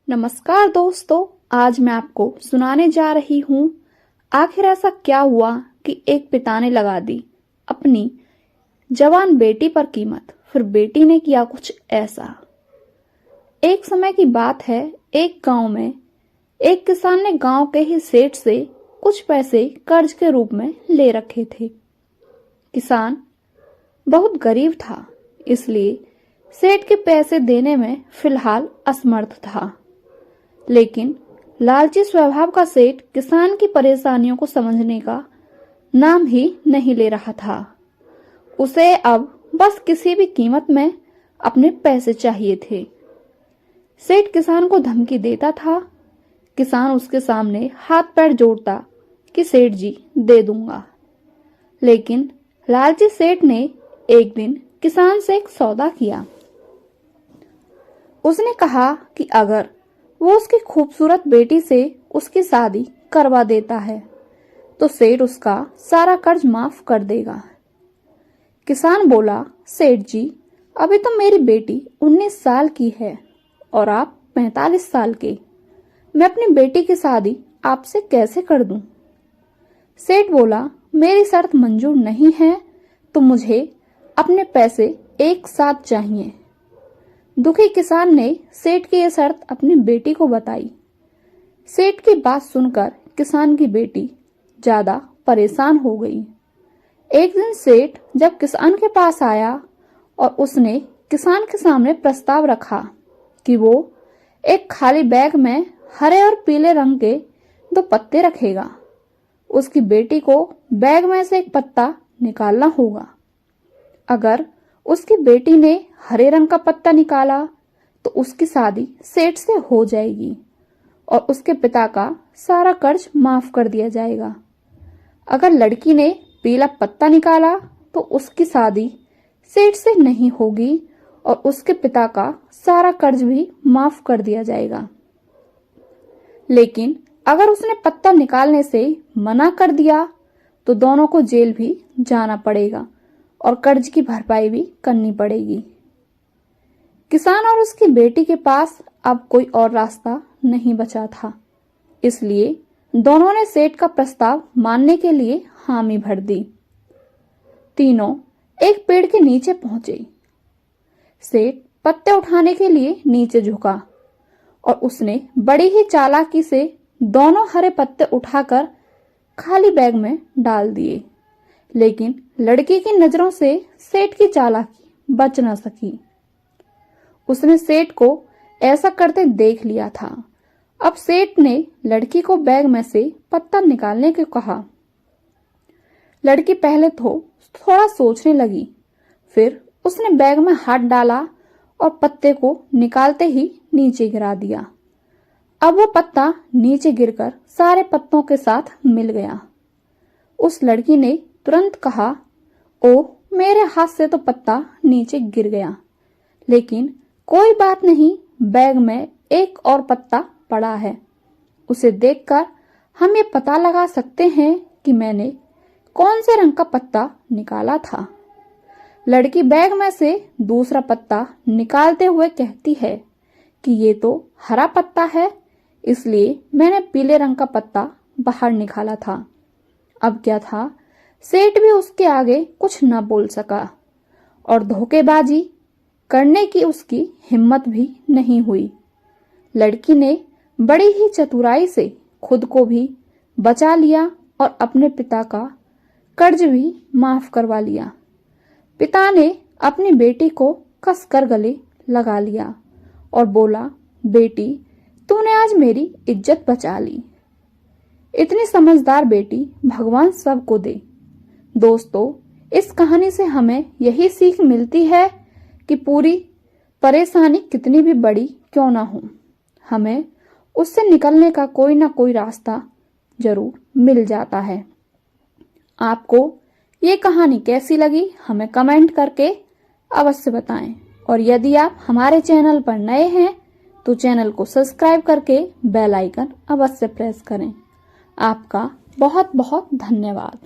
नमस्कार दोस्तों, आज मैं आपको सुनाने जा रही हूँ। आखिर ऐसा क्या हुआ कि एक पिता ने लगा दी अपनी जवान बेटी पर कीमत, फिर बेटी ने किया कुछ ऐसा। एक समय की बात है, एक गांव में एक किसान ने गांव के ही सेठ से कुछ पैसे कर्ज के रूप में ले रखे थे। किसान बहुत गरीब था, इसलिए सेठ के पैसे देने में फिलहाल असमर्थ था। लेकिन लालची स्वभाव का सेठ किसान की परेशानियों को समझने का नाम ही नहीं ले रहा था। उसे अब बस किसी भी कीमत में अपने पैसे चाहिए थे। सेठ किसान को धमकी देता था। किसान उसके सामने हाथ पैर जोड़ता कि सेठ जी दे दूंगा। लेकिन लालची सेठ ने एक दिन किसान से एक सौदा किया। उसने कहा कि अगर वो उसकी खूबसूरत बेटी से उसकी शादी करवा देता है तो सेठ उसका सारा कर्ज माफ कर देगा। किसान बोला, सेठ जी, अभी तो मेरी बेटी 19 साल की है और आप 45 साल के। मैं अपनी बेटी की शादी आपसे कैसे कर दूं? सेठ बोला, मेरी शर्त मंजूर नहीं है तो मुझे अपने पैसे एक साथ चाहिए। दुखी किसान ने सेठ की यह शर्त अपनी बेटी को बताई। सेठ की बात सुनकर किसान की बेटी ज्यादा परेशान हो गई। एक दिन सेठ जब किसान के पास आया और उसने किसान के सामने प्रस्ताव रखा कि वो एक खाली बैग में हरे और पीले रंग के 2 पत्ते रखेगा। उसकी बेटी को बैग में से एक पत्ता निकालना होगा। अगर उसकी बेटी ने हरे रंग का पत्ता निकाला तो उसकी शादी सेठ से हो जाएगी और उसके पिता का सारा कर्ज माफ कर दिया जाएगा। अगर लड़की ने पीला पत्ता निकाला तो उसकी शादी सेठ से नहीं होगी और उसके पिता का सारा कर्ज भी माफ कर दिया जाएगा। लेकिन अगर उसने पत्ता निकालने से मना कर दिया तो दोनों को जेल भी जाना पड़ेगा और कर्ज की भरपाई भी करनी पड़ेगी। किसान और उसकी बेटी के पास अब कोई और रास्ता नहीं बचा था, इसलिए दोनों ने सेठ का प्रस्ताव मानने के लिए हामी भर दी। तीनों एक पेड़ के नीचे पहुंचे। सेठ पत्ते उठाने के लिए नीचे झुका और उसने बड़ी ही चालाकी से दोनों हरे पत्ते उठाकर खाली बैग में डाल दिए। लेकिन लड़की की नजरों से सेठ की चालाकी बच न सकी। उसने सेठ को ऐसा करते देख लिया था। अब सेठ ने लड़की को बैग में से पत्ता निकालने को कहा। लड़की पहले तो थोड़ा सोचने लगी, फिर उसने बैग में हाथ डाला और पत्ते को निकालते ही नीचे गिरा दिया। अब वो पत्ता नीचे गिरकर सारे पत्तों के साथ मिल गया। उस लड़की ने तुरंत कहा, ओह, मेरे हाथ से तो पत्ता नीचे गिर गया, लेकिन कोई बात नहीं, बैग में एक और पत्ता पड़ा है। उसे देखकर हम ये पता लगा सकते हैं कि मैंने कौन से रंग का पत्ता निकाला था। लड़की बैग में से दूसरा पत्ता निकालते हुए कहती है कि ये तो हरा पत्ता है, इसलिए मैंने पीले रंग का पत्ता बाहर निकाला था। अब क्या था, सेठ भी उसके आगे कुछ न बोल सका और धोखेबाजी करने की उसकी हिम्मत भी नहीं हुई। लड़की ने बड़ी ही चतुराई से खुद को भी बचा लिया और अपने पिता का कर्ज भी माफ करवा लिया। पिता ने अपनी बेटी को कसकर गले लगा लिया और बोला, बेटी, तूने आज मेरी इज्जत बचा ली। इतनी समझदार बेटी भगवान सबको दे। दोस्तों, इस कहानी से हमें यही सीख मिलती है कि पूरी परेशानी कितनी भी बड़ी क्यों ना हो, हमें उससे निकलने का कोई ना कोई रास्ता जरूर मिल जाता है। आपको ये कहानी कैसी लगी हमें कमेंट करके अवश्य बताएं और यदि आप हमारे चैनल पर नए हैं तो चैनल को सब्सक्राइब करके बेल आइकन अवश्य प्रेस करें। आपका बहुत बहुत धन्यवाद।